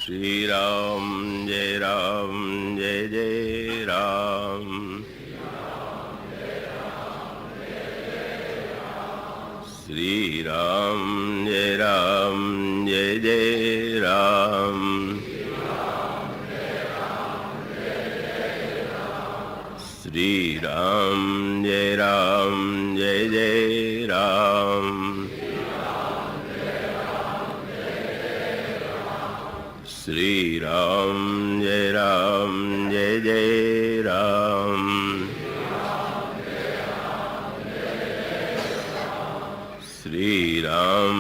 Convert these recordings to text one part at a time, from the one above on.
श्री राम जय जय राम। श्री राम जय जय राम। श्री राम जय जय राम। श्री राम जय जय राम। श्री राम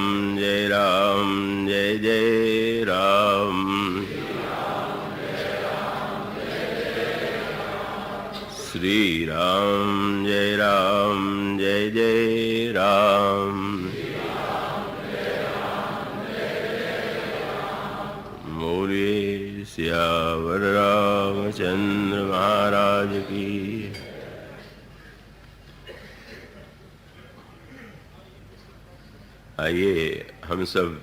जय जय राम। श्री राम जय जय राम। बोलिए सियावर रामचंद्र महाराज की। आइए हम सब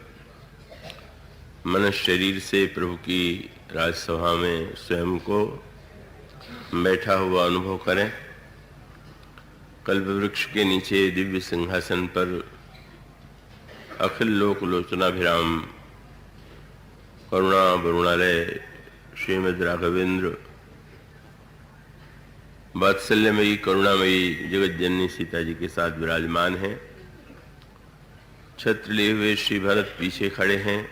मन शरीर से प्रभु की राजसभा में स्वयं को बैठा हुआ अनुभव करें। कल्प वृक्ष के नीचे दिव्य सिंहासन पर अखिल लोक लोचनाभिराम करुणा वरुणालय श्रीमद् राघवेंद्र वात्सल्यमयी करुणामयी जगत जननी सीता जी के साथ विराजमान हैं। छत्र लिए हुए श्री भरत पीछे खड़े हैं।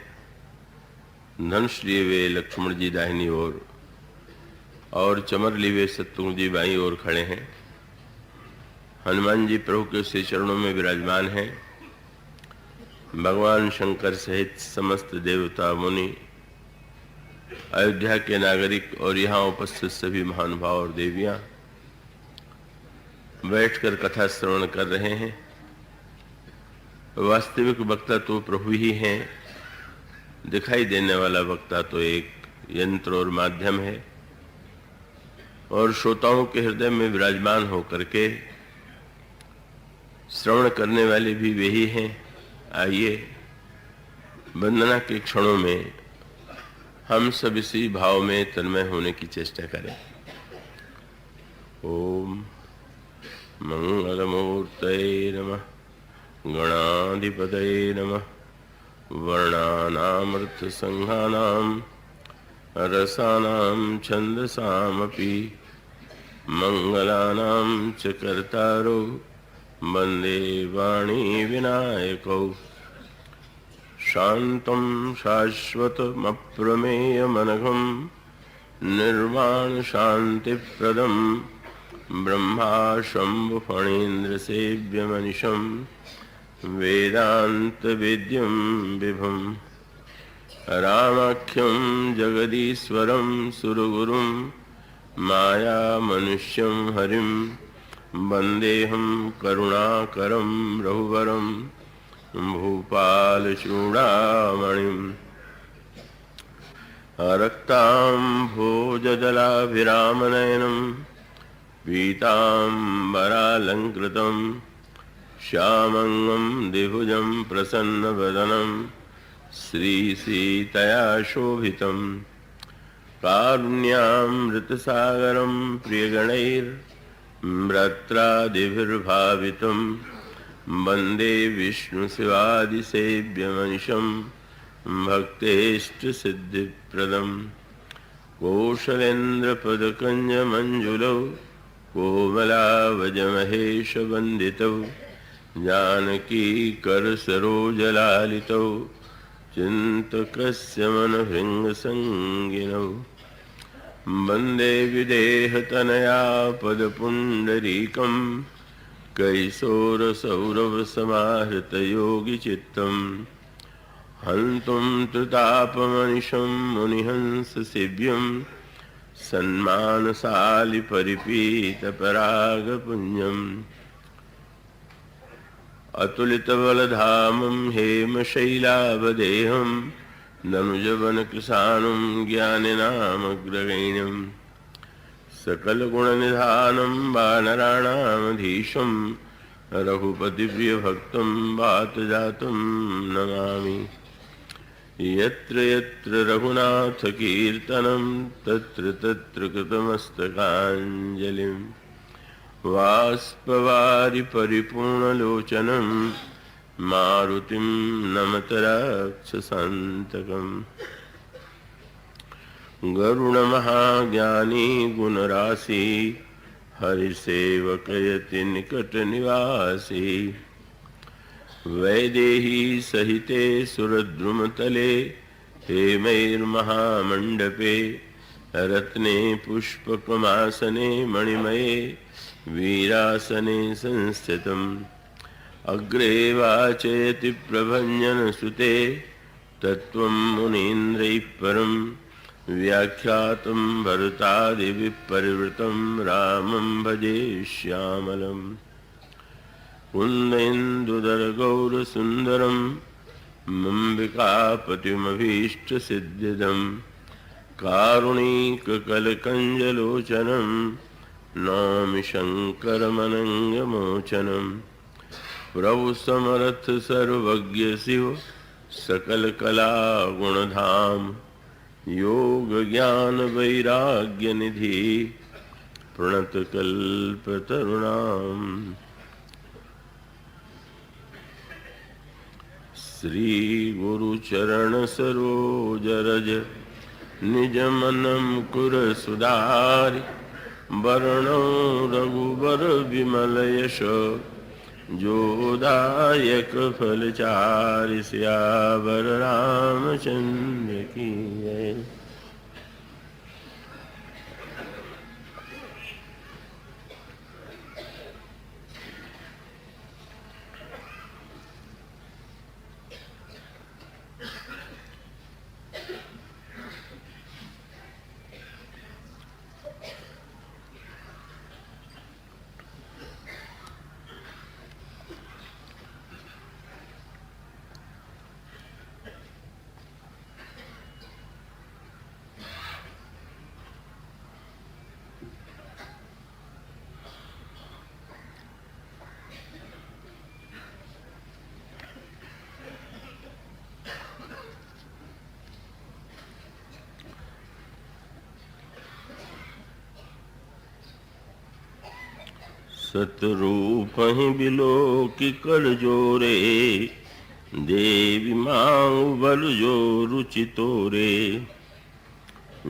धनुष लिए हुए लक्ष्मण जी दाहिनी ओर और चमर लिए हुए शत्रुघ्न जी बाईं ओर खड़े हैं। हनुमान जी प्रभु के से चरणों में विराजमान हैं। भगवान शंकर सहित समस्त देवता मुनि, अयोध्या के नागरिक और यहाँ उपस्थित सभी महानुभाव और देवियाँ बैठकर कथा श्रवण कर रहे हैं। वास्तविक वक्ता तो प्रभु ही हैं, दिखाई देने वाला वक्ता तो एक यंत्र और माध्यम है, और श्रोताओं के हृदय में विराजमान होकर के श्रवण करने वाले भी वे ही हैं। आइए वंदना के क्षणों में हम सब इसी भाव में तन्मय होने की चेष्टा करें। ओम मंगलमूर्तये नमः। गणाधिपतये नमः। वर्णानामर्थसंघानां रसानां छन्दसामपि मंगलानां च कर्तारो वन्दे वाणी विनायकौ। शान्तं शाश्वतमप्रमेयमनघं निर्वाणशान्तिप्रदं ब्रह्मा शम्भुफणीन्द्रसेव्यमनिशं वेदान्तवेद्यं विभुं। रामाख्यं जगदीश्वरं सुरगुरुं मायामनुष्यं हरिं वन्देऽहं करुणाकरं रघुवरं भूपालचूडामणिं। रक्ताम्भोजजलाभिरामनयनं पीताम्बरालङ्कृतं श्यामङ्गं द्विभुजं प्रसन्नवदनं श्रीसीतया शोभितं। कारुण्यामृतसागरं प्रियगणैर्भ्रात्रादिभिर्भावितं वन्दे विष्णुशिवादिसेव्यमनिशं भक्तेष्टसिद्धिप्रदं। कोशलेन्द्रपदकञ्जमञ्जुलौ कोमलावजमहेशवन्दितौ जानकीकरसरोजलालितौ चिन्तकस्य मनभृङ्गसंगिनौ। वन्दे विदेहतनया पदपुण्डरीकं कैशोरसौरभसमाहृतयोगिचित्तं। हन्तुं त्रितापमनिशं मुनिहंससेव्यं सन्मानशालिपरिपीतपरागपुञ्जम्। अतुलितबलधामं हेमशैलावदेहं दनुजवनकृशानं ज्ञानिनामग्रगण्यं। सकलगुणनिधानं वानराणामधीशं रघुपतिप्रियभक्तं वातजातं नमामि। यत्र यत्र रघुनाथ कीर्तनं तत्र तत्र कृतमस्तकाञ्जलिं वाष्पवारि परिपूर्णलोचनं मारुतिं नमत राक्षसान्तकम् गरुडमहाज्ञानी गुणराशि हरिसेवकयति निकटनिवासी वैदेही सहिते सुरद्रुमतले हेमैर्महामण्डपे रत्ने पुष्पकमासने मणिमये वीरासने संस्थितम् अग्रे वाचयति प्रभञ्जनसुते तत्त्वं मुनीन्द्रैः परम् व्याख्यातं भरतादिविपरिवृतं रामं भजे श्यामलम् कुन्देन्दुदरगौरसुन्दरं मम्बिकापतिमभीष्टसिद्धिदं कारुणिककलकञ्जलोचनं नौमि शङ्करमनङ्गमोचनं प्रभु समर्थ सर्वज्ञ शिव सकलकलागुणधाम योग ज्ञान वैराग्य निधि प्रणतकल्पतरुणाम श्री गुरु चरण सरोज रज निज मनम कुर सुधारि वरणो रघुबर विमल यश जोदायक फलचारि सियावर रामचंद्र की जय। सतरूप ही बिलो की कर जोरे देवी मांग बल जो रुचि तोरे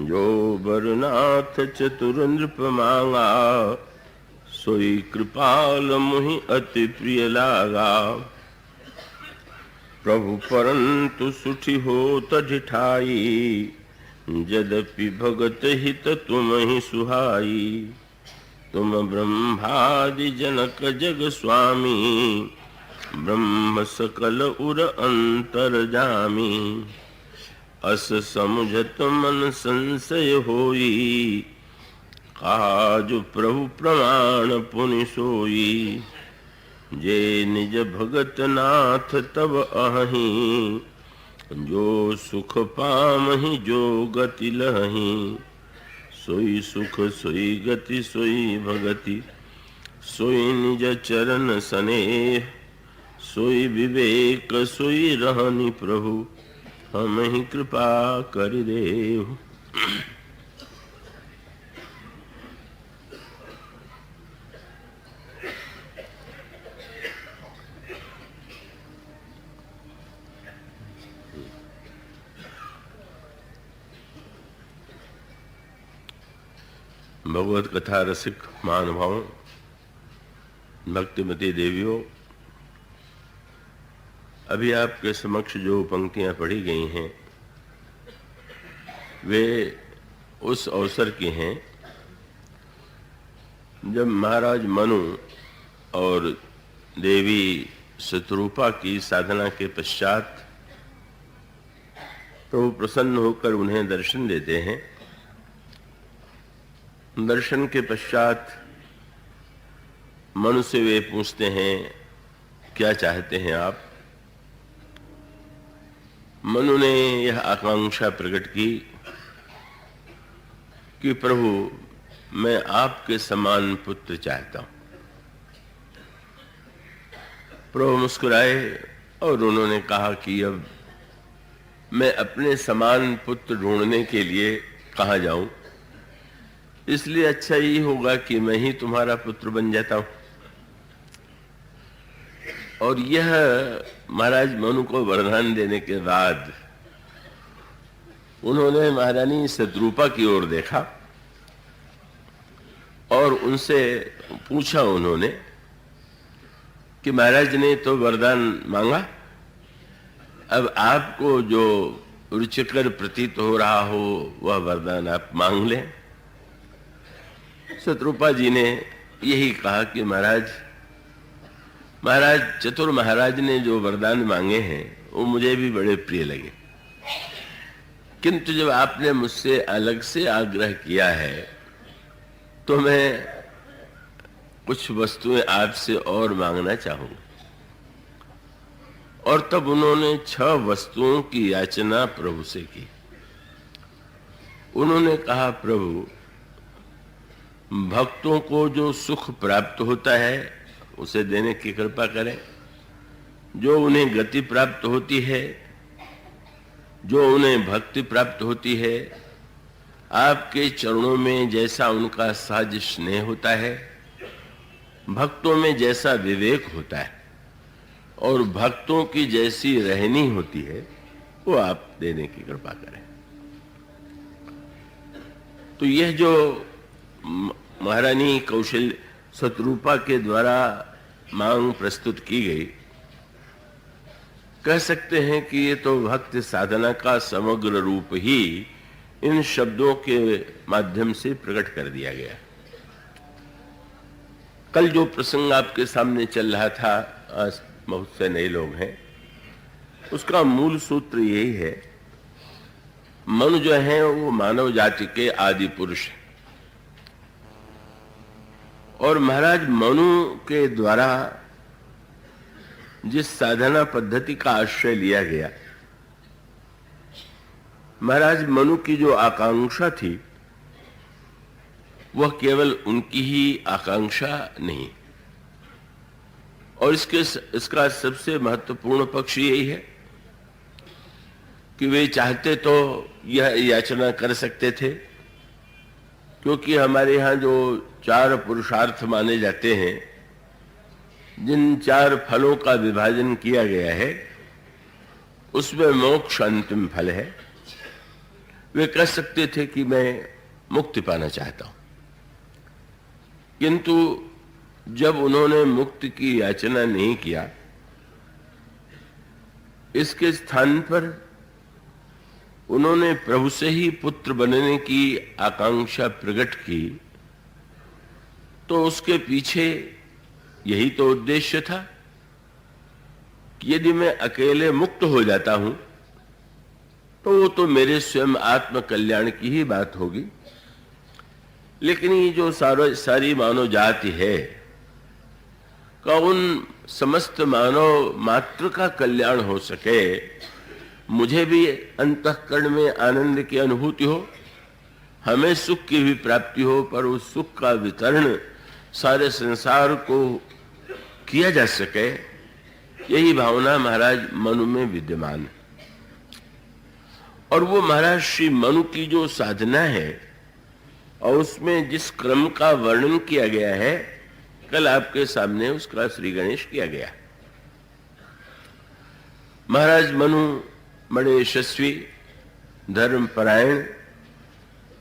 जो बरनाथ चतुर नृप मांगा सोई कृपाल मुहि अति प्रिय लागा प्रभु परंतु सुठी हो तठाई यद्यपि भगत हित तुम ही सुहाई तुम ब्रह्मादि जनक जग स्वामी ब्रह्म सकल उर अंतर जामी अस समुझत मन संशय होई काज प्रभु प्रमाण पुनि सोई जे निज भगत नाथ तब अहि जो सुख पामहि जो गति लहि सोई सुख सोई गति सोई भगति सोई निज चरण स्नेह सोई विवेक सोई रहनि प्रभु हम ही कृपा कर देहु। भगवत कथा रसिक महानुभावों, भक्तिमती देवियों, अभी आपके समक्ष जो पंक्तियां पढ़ी गई हैं वे उस अवसर की हैं जब महाराज मनु और देवी शत्रुपा की साधना के पश्चात प्रभु प्रसन्न होकर उन्हें दर्शन देते हैं। दर्शन के पश्चात मनु से वे पूछते हैं क्या चाहते हैं आप। मनु ने यह आकांक्षा प्रकट की कि प्रभु मैं आपके समान पुत्र चाहता हूं। प्रभु मुस्कुराए और उन्होंने कहा कि अब मैं अपने समान पुत्र ढूंढने के लिए कहाँ जाऊं, इसलिए अच्छा ही होगा कि मैं ही तुम्हारा पुत्र बन जाता हूं। और यह महाराज मनु को वरदान देने के बाद उन्होंने महारानी शत्रुपा की ओर देखा और उनसे पूछा उन्होंने कि महाराज ने तो वरदान मांगा, अब आपको जो रुचिकर प्रतीत हो रहा हो वह वरदान आप मांग लें। शत्रुपा जी ने यही कहा कि महाराज चतुर महाराज ने जो वरदान मांगे हैं वो मुझे भी बड़े प्रिय लगे, किंतु जब आपने मुझसे अलग से आग्रह किया है तो मैं कुछ वस्तुएं आपसे और मांगना चाहूंगा। और तब उन्होंने 6 वस्तुओं की याचना प्रभु से की। उन्होंने कहा, प्रभु भक्तों को जो सुख प्राप्त होता है उसे देने की कृपा करें, जो उन्हें गति प्राप्त होती है, जो उन्हें भक्ति प्राप्त होती है, आपके चरणों में जैसा उनका सहज स्नेह होता है, भक्तों में जैसा विवेक होता है और भक्तों की जैसी रहनी होती है वो आप देने की कृपा करें। तो यह जो महारानी कौशल्य शत्रुपा के द्वारा मांग प्रस्तुत की गई, कह सकते हैं कि ये तो भक्ति साधना का समग्र रूप ही इन शब्दों के माध्यम से प्रकट कर दिया गया। कल जो प्रसंग आपके सामने चल रहा था, आज बहुत से नए लोग हैं, उसका मूल सूत्र यही है, मनु जो है वो मानव जाति के आदि पुरुष हैं और महाराज मनु के द्वारा जिस साधना पद्धति का आश्रय लिया गया, महाराज मनु की जो आकांक्षा थी वह केवल उनकी ही आकांक्षा नहीं, और इसका सबसे महत्वपूर्ण पक्ष यही है कि वे चाहते तो यह याचना कर सकते थे, क्योंकि हमारे यहाँ जो 4 पुरुषार्थ माने जाते हैं, जिन 4 फलों का विभाजन किया गया है, उसमें मोक्ष अंतिम फल है। वे कह सकते थे कि मैं मुक्ति पाना चाहता हूं, किंतु जब उन्होंने मुक्ति की याचना नहीं किया, इसके स्थान पर उन्होंने प्रभु से ही पुत्र बनने की आकांक्षा प्रकट की, तो उसके पीछे यही तो उद्देश्य था कि यदि मैं अकेले मुक्त हो जाता हूं तो वो तो मेरे स्वयं आत्म कल्याण की ही बात होगी, लेकिन ये जो सारी मानव जाति है का उन समस्त मानव मात्र का कल्याण हो सके, मुझे भी अंतःकरण में आनंद की अनुभूति हो, हमें सुख की भी प्राप्ति हो, पर उस सुख का वितरण सारे संसार को किया जा सके, यही भावना महाराज मनु में विद्यमान है। और वो महाराज श्री मनु की जो साधना है और उसमें जिस क्रम का वर्णन किया गया है, कल आपके सामने उसका श्री गणेश किया गया। महाराज मनु बड़े यशस्वी, धर्मपरायण,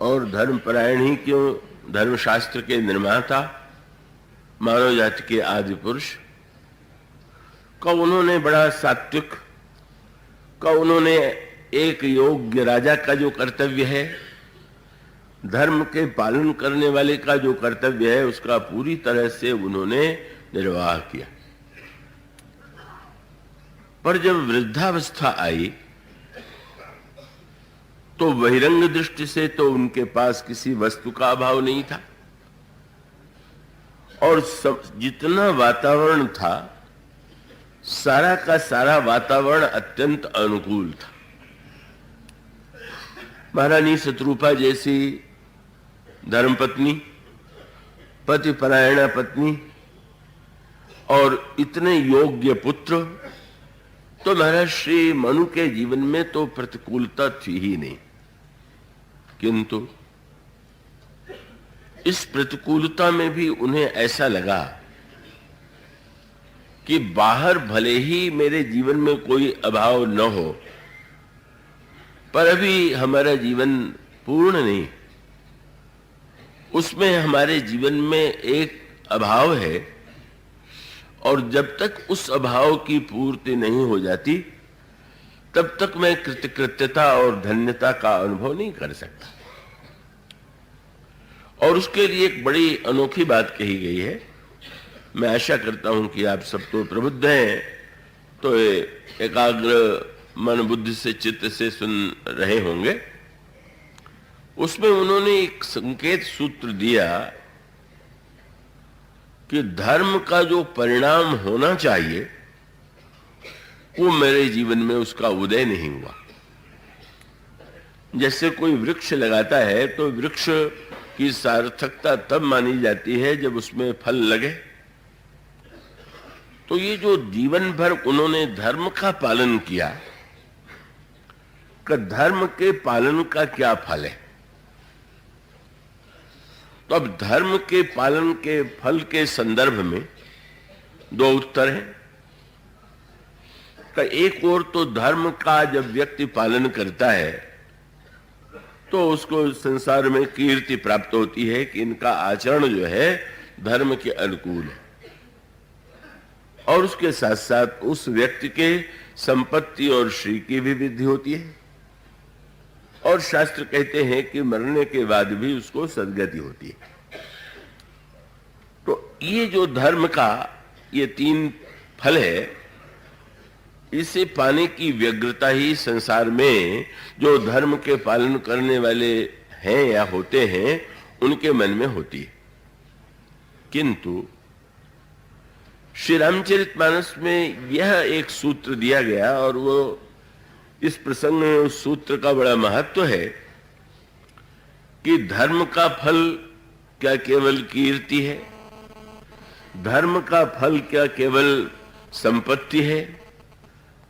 और धर्मपरायण ही क्यों, धर्मशास्त्र के निर्माता, मानव जाति के आदि पुरुष का उन्होंने बड़ा सात्विक का उन्होंने एक योग्य राजा का जो कर्तव्य है, धर्म के पालन करने वाले का जो कर्तव्य है, उसका पूरी तरह से उन्होंने निर्वाह किया। पर जब वृद्धावस्था आई तो बहिरंग दृष्टि से तो उनके पास किसी वस्तु का अभाव नहीं था, और जितना वातावरण था, सारा का सारा वातावरण अत्यंत अनुकूल था। महारानी शत्रुपा जैसी धर्मपत्नी, पतिपरायणा पत्नी और इतने योग्य पुत्र तो महाराज श्री मनु के जीवन में तो प्रतिकूलता थी ही नहीं, किंतु इस प्रतिकूलता में भी उन्हें ऐसा लगा कि बाहर भले ही मेरे जीवन में कोई अभाव न हो, पर अभी हमारा जीवन पूर्ण नहीं, उसमें हमारे जीवन में एक अभाव है, और जब तक उस अभाव की पूर्ति नहीं हो जाती तब तक मैं कृतकृत्यता और धन्यता का अनुभव नहीं कर सकता। और उसके लिए एक बड़ी अनोखी बात कही गई है। मैं आशा करता हूं कि आप सब तो प्रबुद्ध हैं, तो एकाग्र मन बुद्धि से चित्त से सुन रहे होंगे। उसमें उन्होंने एक संकेत सूत्र दिया कि धर्म का जो परिणाम होना चाहिए वो मेरे जीवन में उसका उदय नहीं हुआ। जैसे कोई वृक्ष लगाता है तो वृक्ष की सार्थकता तब मानी जाती है जब उसमें फल लगे। तो ये जो जीवन भर उन्होंने धर्म का पालन किया, कि धर्म के पालन का क्या फल है। तो अब धर्म के पालन के फल के संदर्भ में दो उत्तर हैं। कि एक ओर तो धर्म का जब व्यक्ति पालन करता है तो उसको संसार में कीर्ति प्राप्त होती है कि इनका आचरण जो है धर्म के अनुकूल है, और उसके साथ साथ उस व्यक्ति के संपत्ति और श्री की भी वृद्धि होती है, और शास्त्र कहते हैं कि मरने के बाद भी उसको सद्गति होती है। तो ये जो धर्म का ये तीन फल है, इसे पाने की व्यग्रता ही संसार में जो धर्म के पालन करने वाले हैं या होते हैं उनके मन में होती है। किंतु श्री रामचरितमानस में यह एक सूत्र दिया गया, और वो इस प्रसंग में उस सूत्र का बड़ा महत्व है कि धर्म का फल क्या केवल कीर्ति है, धर्म का फल क्या केवल संपत्ति है,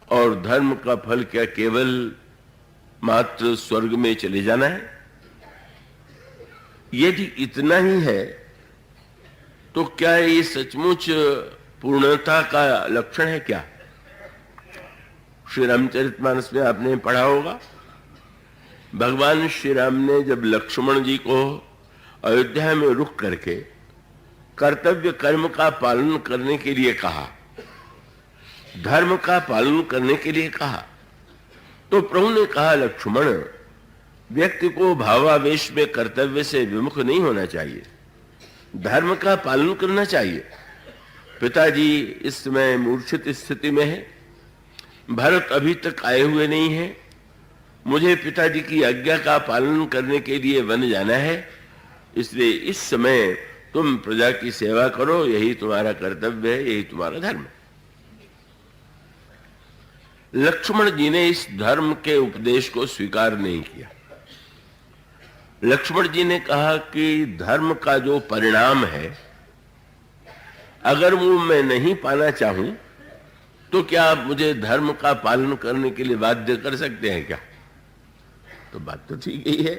और धर्म का फल क्या केवल मात्र स्वर्ग में चले जाना है। यदि इतना ही है तो क्या ये सचमुच पूर्णता का लक्षण है क्या? श्री रामचरितमानस में आपने पढ़ा होगा, भगवान श्री राम ने जब लक्ष्मण जी को अयोध्या में रुक करके कर्तव्य कर्म का पालन करने के लिए कहा, धर्म का पालन करने के लिए कहा, तो प्रभु ने कहा, लक्ष्मण, व्यक्ति को भावावेश में कर्तव्य से विमुख नहीं होना चाहिए, धर्म का पालन करना चाहिए। पिताजी इस समय मूर्छित स्थिति में है, भरत अभी तक आए हुए नहीं है, मुझे पिताजी की आज्ञा का पालन करने के लिए वन जाना है, इसलिए इस समय तुम प्रजा की सेवा करो, यही तुम्हारा कर्तव्य है, यही तुम्हारा धर्म है। लक्ष्मण जी ने इस धर्म के उपदेश को स्वीकार नहीं किया। लक्ष्मण जी ने कहा कि धर्म का जो परिणाम है, अगर वो मैं नहीं पाना चाहूं तो क्या आप मुझे धर्म का पालन करने के लिए बाध्य कर सकते हैं क्या? तो बात तो ठीक ही है।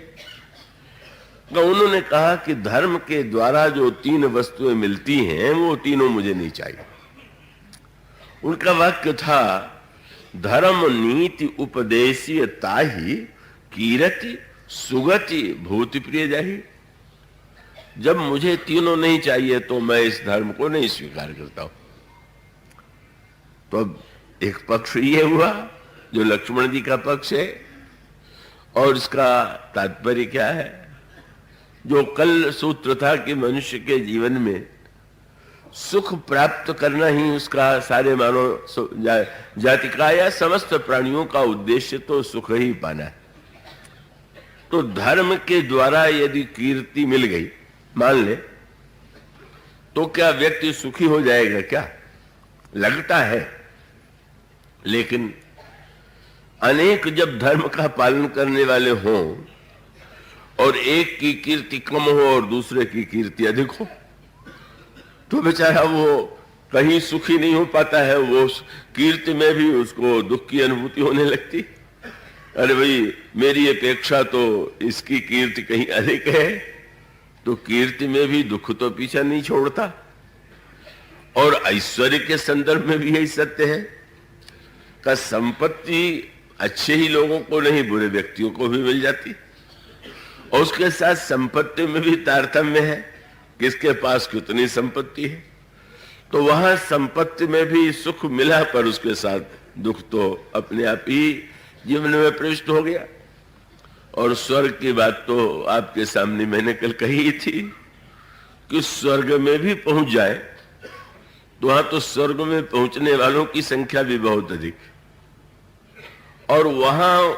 तो उन्होंने कहा कि धर्म के द्वारा जो तीन वस्तुएं मिलती हैं वो तीनों मुझे नहीं चाहिए। उनका वाक्य था, धर्म नीति उपदेशीय ताहि कीरति सुगति भूति प्रिय जाहि। जब मुझे तीनों नहीं चाहिए तो मैं इस धर्म को नहीं स्वीकार करता हूं। तो अब एक पक्ष ये हुआ जो लक्ष्मण जी का पक्ष है, और इसका तात्पर्य क्या है? जो कल सूत्र था कि मनुष्य के जीवन में सुख प्राप्त करना ही उसका सारे मानव जाति का या समस्त प्राणियों का उद्देश्य तो सुख ही पाना है। तो धर्म के द्वारा यदि कीर्ति मिल गई, मान ले, तो क्या व्यक्ति सुखी हो जाएगा क्या? लगता है, लेकिन अनेक जब धर्म का पालन करने वाले हों और एक की कीर्ति कम हो और दूसरे की कीर्ति अधिक हो, तो बेचारा वो कहीं सुखी नहीं हो पाता है, वो कीर्ति में भी उसको दुख की अनुभूति होने लगती। अरे भाई, मेरी अपेक्षा तो इसकी कीर्ति कहीं अधिक है, तो कीर्ति में भी दुख तो पीछा नहीं छोड़ता। और ऐश्वर्य के संदर्भ में भी यही सत्य है कि संपत्ति अच्छे ही लोगों को नहीं, बुरे व्यक्तियों को भी मिल जाती। और उसके साथ संपत्ति में भी तारतम्य है, किसके पास कितनी संपत्ति है। तो वहां संपत्ति में भी सुख मिला, पर उसके साथ दुख तो अपने आप ही जीवन में प्रविष्ट हो गया। और स्वर्ग की बात तो आपके सामने मैंने कल कही थी कि स्वर्ग में भी पहुंच जाए तो वहां तो स्वर्ग में पहुंचने वालों की संख्या भी बहुत अधिक, और वहां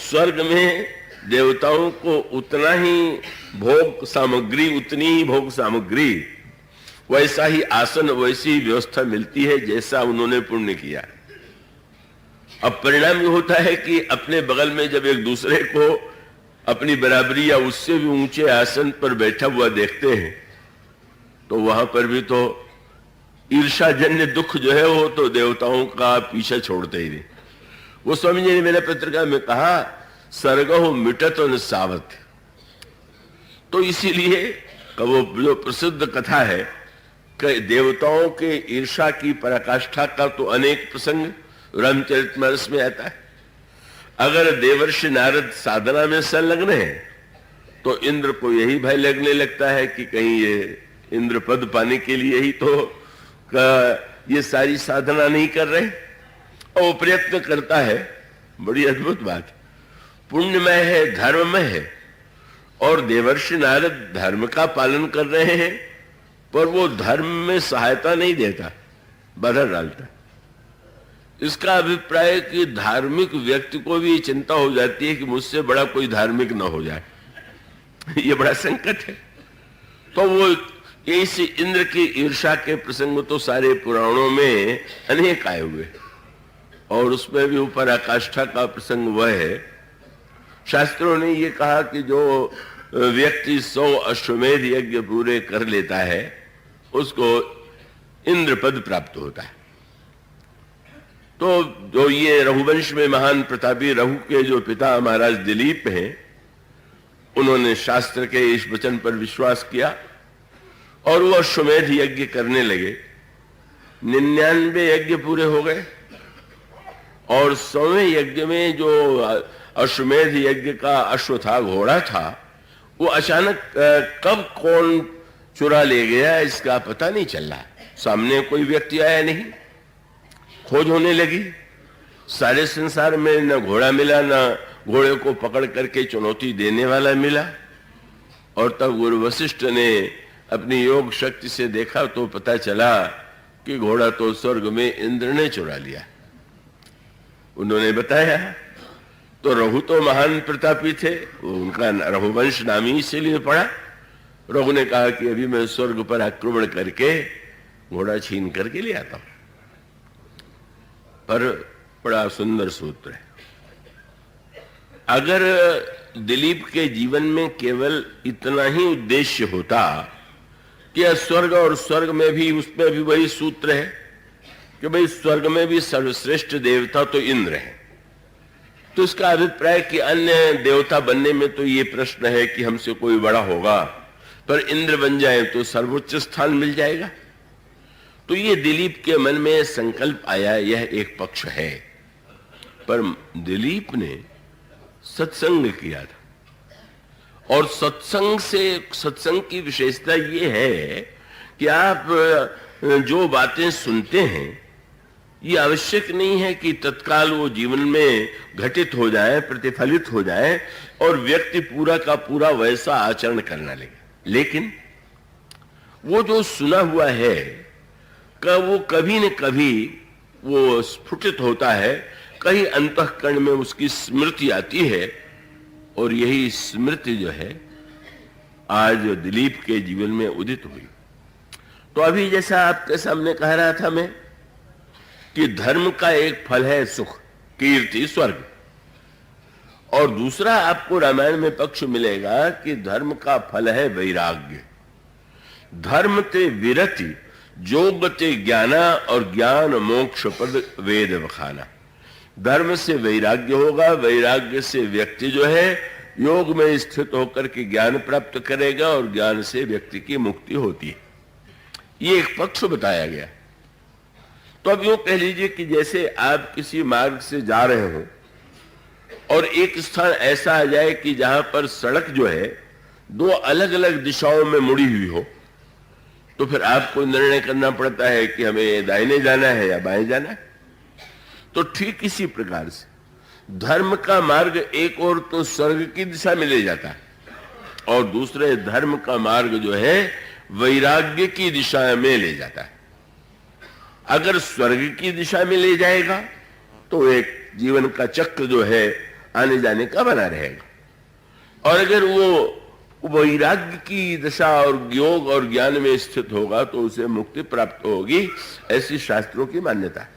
स्वर्ग में देवताओं को उतना ही भोग सामग्री, उतनी ही भोग सामग्री, वैसा ही आसन, वैसी ही व्यवस्था मिलती है जैसा उन्होंने पुण्य किया। अब परिणाम ये होता है कि अपने बगल में जब एक दूसरे को अपनी बराबरी या उससे भी ऊंचे आसन पर बैठा हुआ देखते हैं तो वहां पर भी तो ईर्षाजन्य दुख जो है वो तो देवताओं का पीछा छोड़ते ही नहीं। वो स्वामी जी ने मेरे पत्रिका में कहा, सर्गो मिटत न सावत। तो इसीलिए वो जो प्रसिद्ध कथा है कि देवताओं के ईर्षा की पराकाष्ठा का तो अनेक प्रसंग रामचरितमानस में आता है। अगर देवर्षि नारद साधना में संलग्न है तो इंद्र को यही भय लगने लगता है कि कहीं ये इंद्र पद पाने के लिए ही तो ये सारी साधना नहीं कर रहे, और वो प्रयत्न करता है। बड़ी अद्भुत बात, पुण्यमय है, धर्ममय है, और देवर्षि नारद धर्म का पालन कर रहे हैं, पर वो धर्म में सहायता नहीं देता, बाधा डालता। इसका अभिप्राय है कि धार्मिक व्यक्ति को भी चिंता हो जाती है कि मुझसे बड़ा कोई धार्मिक न हो जाए। ये बड़ा संकट है। तो वो इस इंद्र की ईर्षा के प्रसंग तो सारे पुराणों में अनेक आए हुए, और उसमें भी ऊपर आकाष्ठा का प्रसंग वह है। शास्त्रों ने ये कहा कि जो व्यक्ति 100 अश्वमेध यज्ञ पूरे कर लेता है उसको इंद्र पद प्राप्त होता है। तो जो ये रघुवंश में महान प्रतापी रघु के जो पिता महाराज दिलीप हैं, उन्होंने शास्त्र के इस वचन पर विश्वास किया और वो अश्वमेध यज्ञ करने लगे। 99 यज्ञ पूरे हो गए, और 100वें यज्ञ में जो अश्वमेध यज्ञ का अश्व था, घोड़ा था, वो अचानक कब कौन चुरा ले गया इसका पता नहीं चल रहा। सामने कोई व्यक्ति आया नहीं, खोज होने लगी। सारे संसार में न घोड़ा मिला, न घोड़े को पकड़ करके चुनौती देने वाला मिला। और तब गुरु वशिष्ठ ने अपनी योग शक्ति से देखा तो पता चला कि घोड़ा तो स्वर्ग में इंद्र ने चुरा लिया। उन्होंने बताया तो रघु तो महान प्रतापी थे, उनका रघुवंश नाम ही इसीलिए पड़ा। रघु ने कहा कि अभी मैं स्वर्ग पर आक्रमण करके घोड़ा छीन करके ले आता हूं। पर बड़ा सुंदर सूत्र है। अगर दिलीप के जीवन में केवल इतना ही उद्देश्य होता कि स्वर्ग, और स्वर्ग में भी उसमें भी वही सूत्र है कि भाई स्वर्ग में भी सर्वश्रेष्ठ देवता तो इंद्र है, तो इसका अभिप्राय कि अन्य देवता बनने में तो ये प्रश्न है कि हमसे कोई बड़ा होगा, पर इंद्र बन जाए तो सर्वोच्च स्थान मिल जाएगा। तो ये दिलीप के मन में संकल्प आया, यह एक पक्ष है। पर दिलीप ने सत्संग किया था, और सत्संग की विशेषता ये है कि आप जो बातें सुनते हैं ये आवश्यक नहीं है कि तत्काल वो जीवन में घटित हो जाए, प्रतिफलित हो जाए और व्यक्ति पूरा का पूरा वैसा आचरण करना लगे। लेकिन वो जो सुना हुआ है का वो कभी न कभी वो स्फुटित होता है, कहीं अंतःकरण में उसकी स्मृति आती है, और यही स्मृति जो है आज दिलीप के जीवन में उदित हुई। तो अभी जैसा आपके सामने कह रहा था मैं कि धर्म का एक फल है सुख, कीर्ति, स्वर्ग, और दूसरा आपको रामायण में पक्ष मिलेगा कि धर्म का फल है वैराग्य। धर्म ते विरति जोगते ज्ञाना और ज्ञान मोक्ष पद वेद वखाना। धर्म से वैराग्य होगा, वैराग्य से व्यक्ति जो है योग में स्थित होकर के ज्ञान प्राप्त करेगा और ज्ञान से व्यक्ति की मुक्ति होती है। ये एक पक्ष बताया गया। तो अब यूं कह लीजिए कि जैसे आप किसी मार्ग से जा रहे हो और एक स्थान ऐसा आ जाए कि जहां पर सड़क जो है दो अलग अलग दिशाओं में मुड़ी हुई हो, तो फिर आपको निर्णय करना पड़ता है कि हमें दाहिने जाना है या बाएं जाना है। तो ठीक इसी प्रकार से धर्म का मार्ग एक और तो स्वर्ग की दिशा में ले जाता है और दूसरे धर्म का मार्ग जो है वैराग्य की दिशा में ले जाता है। अगर स्वर्ग की दिशा में ले जाएगा तो एक जीवन का चक्र जो है आने जाने का बना रहेगा, और अगर वो वैराग्य की दिशा और योग और ज्ञान में स्थित होगा तो उसे मुक्ति प्राप्त होगी, ऐसी शास्त्रों की मान्यता है।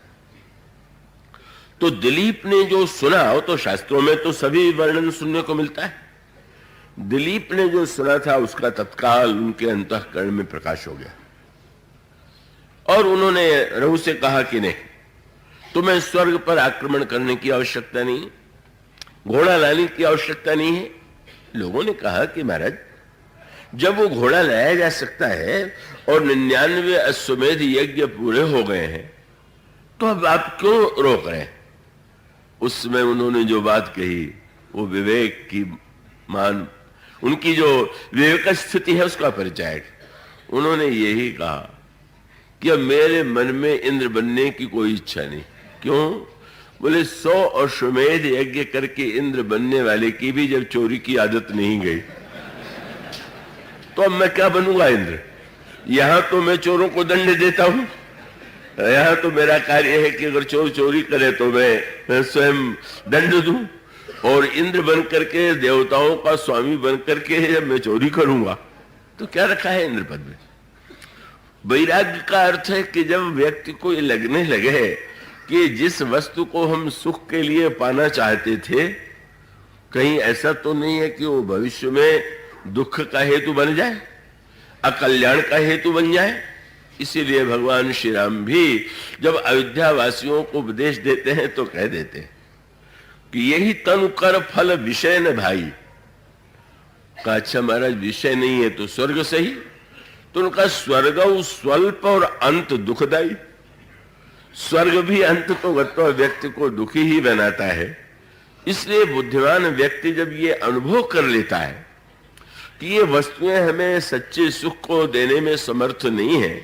तो दिलीप ने जो सुना, हो तो शास्त्रों में तो सभी वर्णन सुनने को मिलता है, दिलीप ने जो सुना था उसका तत्काल उनके अंतःकरण में प्रकाश हो गया और उन्होंने रघु से कहा कि नहीं, तुम्हें स्वर्ग पर आक्रमण करने की आवश्यकता नहीं, घोड़ा लाने की आवश्यकता नहीं है। लोगों ने कहा कि महाराज, जब वो घोड़ा लाया जा सकता है और 99 अश्वमेध यज्ञ पूरे हो गए हैं तो अब आप क्यों रोक रहे हैं। उस समय उन्होंने जो बात कही वो विवेक की उनकी जो विवेक स्थिति है उसका परिचय है। उन्होंने यही कहा कि अब मेरे मन में इंद्र बनने की कोई इच्छा नहीं। क्यों? बोले 100 अश्वमेध यज्ञ करके इंद्र बनने वाले की भी जब चोरी की आदत नहीं गई तो अब मैं क्या बनूंगा इंद्र। यहां तो मैं चोरों को दंड देता हूं, यहां तो मेरा कार्य है कि अगर चोर चोरी करे तो मैं स्वयं दंड दूं, और इंद्र बन करके देवताओं का स्वामी बन करके जब मैं चोरी करूंगा तो क्या रखा है इंद्र पद में। वैराग्य का अर्थ है कि जब व्यक्ति को ये लगने लगे कि जिस वस्तु को हम सुख के लिए पाना चाहते थे कहीं ऐसा तो नहीं है कि वो भविष्य में दुख का हेतु बन जाए, अकल्याण का हेतु बन जाए। इसीलिए भगवान श्री राम भी जब अयोध्या वासियों को उपदेश देते हैं तो कह देते हैं कि यही तनु कर फल विषय न भाई। का अच्छा महाराज विषय नहीं है तो स्वर्ग सही। तो उनका स्वर्ग स्वल्प और अंत दुखदाई। स्वर्ग भी अंत तो गत्वा व्यक्ति को दुखी ही बनाता है। इसलिए बुद्धिमान व्यक्ति जब ये अनुभव कर लेता है कि ये वस्तुएं हमें सच्चे सुख को देने में समर्थ नहीं है,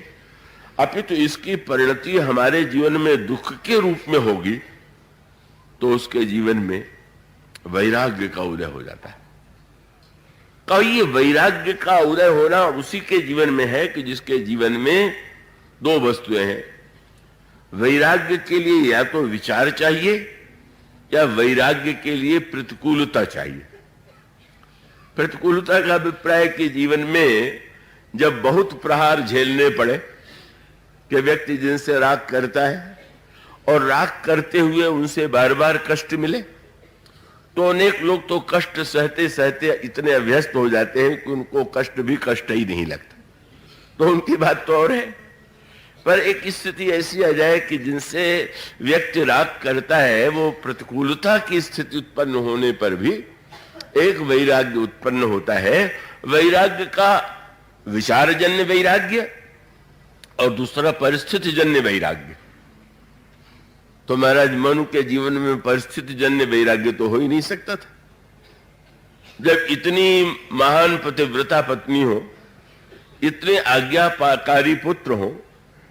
अपितु इसकी परिणति हमारे जीवन में दुख के रूप में होगी, तो उसके जीवन में वैराग्य का उदय हो जाता है। तो ये वैराग्य का उदय होना उसी के जीवन में है कि जिसके जीवन में दो वस्तुएं हैं। वैराग्य के लिए या तो विचार चाहिए या वैराग्य के लिए प्रतिकूलता चाहिए। प्रतिकूलता का अभिप्राय कि जीवन में जब बहुत प्रहार झेलने पड़े कि व्यक्ति जिनसे राग करता है और राग करते हुए उनसे बार बार कष्ट मिले, तो अनेक लोग तो कष्ट सहते सहते इतने अभ्यस्त हो जाते हैं कि उनको कष्ट भी कष्ट ही नहीं लगता। तो उनकी बात तो और है, पर एक स्थिति ऐसी आ जाए कि जिनसे व्यक्ति राग करता है वो प्रतिकूलता की स्थिति उत्पन्न होने पर भी एक वैराग्य उत्पन्न होता है। वैराग्य का विचारजन्य वैराग्य और दूसरा परिस्थिति जन्य वैराग्य। तो महाराज मनु के जीवन में परिस्थिति जन्य वैराग्य तो हो ही नहीं सकता था। जब इतनी महान पतिव्रता पत्नी हो, इतने आज्ञाकारी पुत्र हो,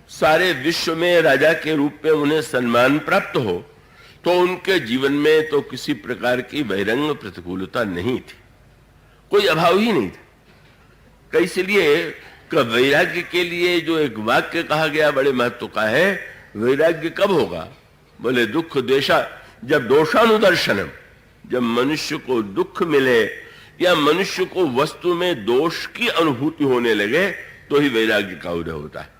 सारे विश्व में राजा के रूप में उन्हें सम्मान प्राप्त हो, तो उनके जीवन में तो किसी प्रकार की बहिरंग प्रतिकूलता नहीं थी, कोई अभाव ही नहीं था। इसलिए वैराग्य के लिए जो एक वाक्य कहा गया बड़े महत्व का है। वैराग्य कब होगा? बोले दुख द्वेषा, जब दोषानुदर्शनम, जब मनुष्य को दुख मिले या मनुष्य को वस्तु में दोष की अनुभूति होने लगे तो ही वैराग्य का उदय होता है।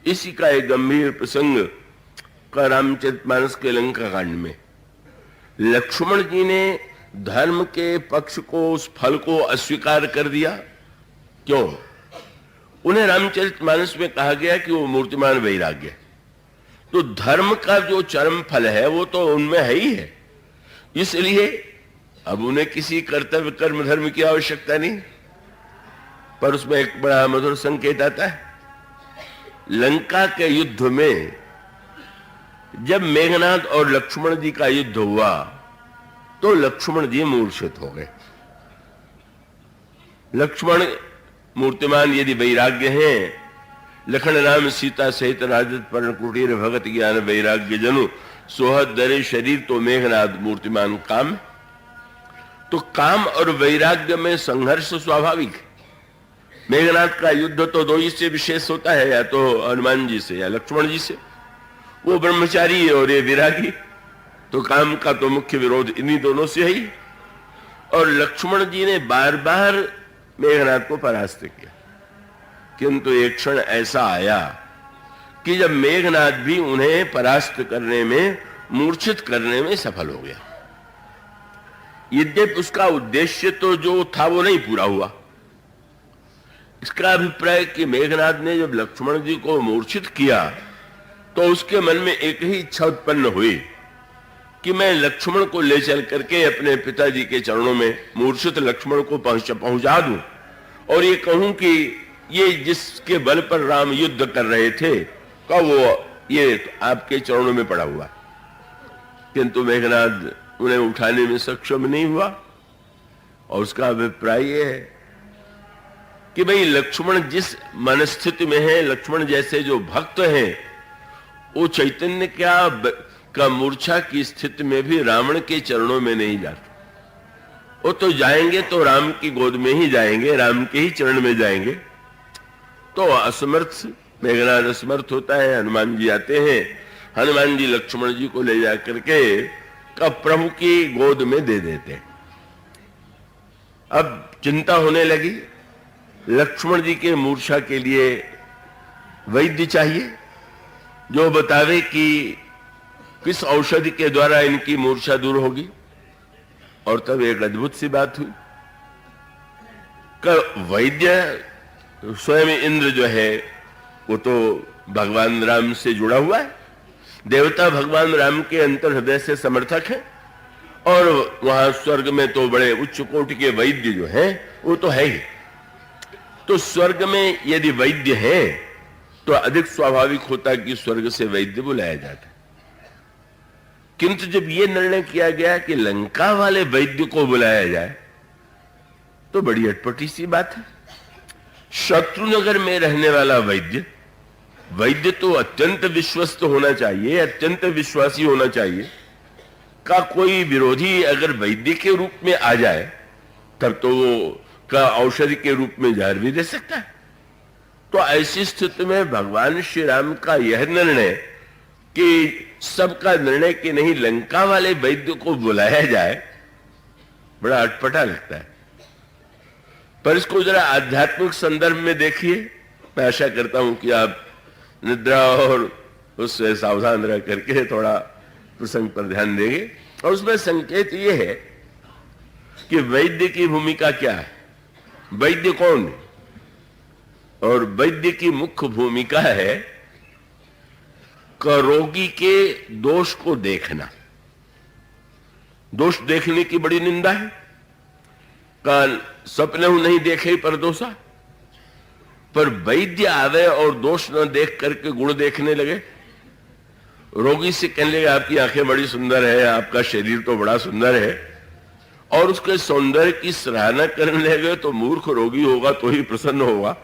इसी का एक गंभीर प्रसंग का रामचरितमानस के लंका कांड में लक्ष्मण जी ने धर्म के पक्ष को, उस फल को अस्वीकार कर दिया। क्यों? उन्हें रामचरितमानस में कहा गया कि वो मूर्तिमान वैराग्य है। तो धर्म का जो चरम फल है वो तो उनमें है ही है, इसलिए अब उन्हें किसी कर्तव्य कर्म धर्म की आवश्यकता नहीं। पर उसमें एक बड़ा मधुर संकेत आता है। लंका के युद्ध में जब मेघनाद और लक्ष्मण जी का युद्ध हुआ तो लक्ष्मण जी मूर्छित हो गए। लक्ष्मण मूर्तिमान यदि वैराग्य हैं, लखन राम सीता सहित राजत पर्ण कुटीर भगत ज्ञान वैराग्य जनु सोहत दरे शरीर, तो मेघनाद मूर्तिमान काम। तो काम और वैराग्य में संघर्ष स्वाभाविक है। मेघनाद का युद्ध तो दो ही से विशेष होता है, या तो हनुमान जी से या लक्ष्मण जी से। वो ब्रह्मचारी है और ये विरागी, तो काम का तो मुख्य विरोध इन्हीं दोनों से ही। और लक्ष्मण जी ने बार बार मेघनाद को परास्त किया, किंतु एक क्षण ऐसा आया कि जब मेघनाद भी उन्हें परास्त करने में, मूर्छित करने में सफल हो गया। यद्यपि उसका उद्देश्य तो जो था वो नहीं पूरा हुआ। इसका अभिप्राय कि मेघनाद ने जब लक्ष्मण जी को मूर्छित किया तो उसके मन में एक ही इच्छा उत्पन्न हुई कि मैं लक्ष्मण को ले चल करके अपने पिताजी के चरणों में मूर्छित लक्ष्मण को पहुंचा दूं और ये कहूं कि ये जिसके बल पर राम युद्ध कर रहे थे का वो ये आपके चरणों में पड़ा हुआ। किंतु मेघनाद उन्हें उठाने में सक्षम नहीं हुआ और उसका अभिप्राय ये है कि भाई लक्ष्मण जिस मनस्थिति में है, लक्ष्मण जैसे जो भक्त हैं, वो चैतन्य का मूर्छा की स्थिति में भी रावण के चरणों में नहीं जाते। वो तो जाएंगे तो राम की गोद में ही जाएंगे, राम के ही चरण में जाएंगे। तो असमर्थ मेघनाद असमर्थ होता है। हनुमान जी आते हैं, हनुमान जी लक्ष्मण जी को ले जा करके प्रभु की गोद में दे देते हैं। अब चिंता होने लगी, लक्ष्मण जी के मूर्छा के लिए वैद्य चाहिए जो बतावे कि किस औषधि के द्वारा इनकी मूर्छा दूर होगी। और तब एक अद्भुत सी बात हुई कि वैद्य स्वयं इंद्र जो है वो तो भगवान राम से जुड़ा हुआ है, देवता भगवान राम के अंतर हृदय से समर्थक है। और वहां स्वर्ग में तो बड़े उच्च कोटि के वैद्य जो हैं वो तो है ही। तो स्वर्ग में यदि वैद्य है तो अधिक स्वाभाविक होता कि स्वर्ग से वैद्य बुलाया जाता। किंतु जब यह निर्णय किया गया कि लंका वाले वैद्य को बुलाया जाए तो बड़ी अटपटी सी बात है। शत्रुनगर में रहने वाला वैद्य तो अत्यंत विश्वस्त होना चाहिए, अत्यंत विश्वासी होना चाहिए। का कोई विरोधी अगर वैद्य के रूप में आ जाए तब तो वो का औषधि के रूप में जहर भी दे सकता है। तो ऐसी स्थिति में भगवान श्री राम का यह निर्णय कि सबका निर्णय कि नहीं लंका वाले वैद्य को बुलाया जाए, बड़ा अटपटा लगता है। पर इसको जरा आध्यात्मिक संदर्भ में देखिए। मैं आशा करता हूं कि आप निद्रा और उससे सावधान रह करके थोड़ा प्रसंग पर ध्यान देंगे। और उसमें संकेत ये है कि वैद्य की भूमिका क्या है, वैद्य कौन है। और वैद्य की मुख्य भूमिका है रोगी के दोष को देखना। दोष देखने की बड़ी निंदा है। काल सपने नहीं देखे पर दोषा, पर वैद्य आवे और दोष न देख करके गुण देखने लगे। रोगी से कहने लगे आपकी आंखें बड़ी सुंदर है, आपका शरीर तो बड़ा सुंदर है, और उसके सौंदर्य की सराहना करने लगे तो मूर्ख रोगी होगा तो ही प्रसन्न होगा।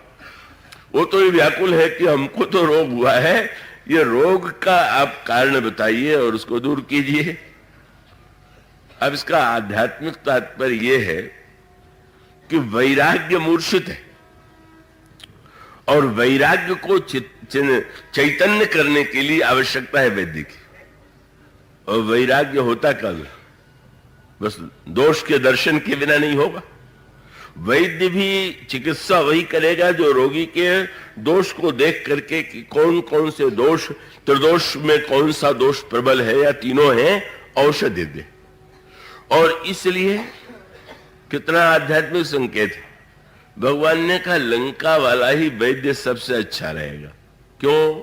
वो तो ये व्याकुल है कि हमको तो रोग हुआ है, ये रोग का आप कारण बताइए और उसको दूर कीजिए। अब इसका आध्यात्मिक तात्पर्य यह है कि वैराग्य मूर्छित है और वैराग्य को चैतन्य करने के लिए आवश्यकता है वैद्य की। और वैराग्य होता कब? बस दोष के दर्शन के बिना नहीं होगा। वैद्य भी चिकित्सा वही करेगा जो रोगी के दोष को देख करके कि कौन कौन से दोष, त्रिदोष में कौन सा दोष प्रबल है या तीनों हैं, औषधि दे। और इसलिए कितना आध्यात्मिक संकेत है। भगवान ने कहा लंका वाला ही वैद्य सबसे अच्छा रहेगा। क्यों?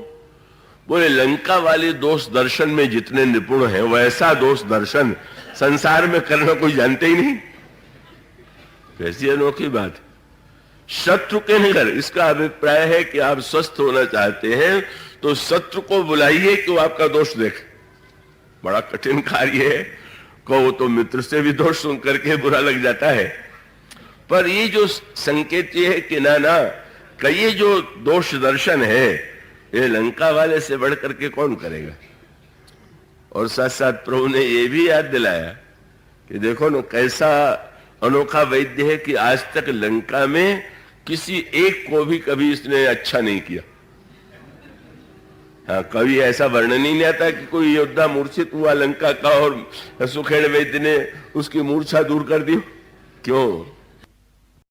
बोले लंका वाले दोष दर्शन में जितने निपुण हैं वैसा दोष दर्शन संसार में करना कोई जानते ही नहीं। कैसी अनोखी बात। शत्रु के निगर, इसका अभिप्राय है कि आप स्वस्थ होना चाहते हैं तो शत्रु को बुलाइए कि वो आपका दोष देखे। बड़ा कठिन कार्य है, कहो तो मित्र से भी दोष सुन करके बुरा लग जाता है, पर ये जो संकेत ये है कि ना ये जो दोष दर्शन है ये लंका वाले से बढ़ करके कौन करेगा। और साथ साथ प्रभु ने ये भी याद दिलाया कि देखो ना कैसा अनोखा वैद्य है कि आज तक लंका में किसी एक को भी कभी इसने अच्छा नहीं किया। हाँ, कभी ऐसा वर्णन ही नहीं आता कि कोई योद्धा मूर्छित हुआ लंका का और सुखेड़ वैद्य ने उसकी मूर्छा दूर कर दी। क्यों?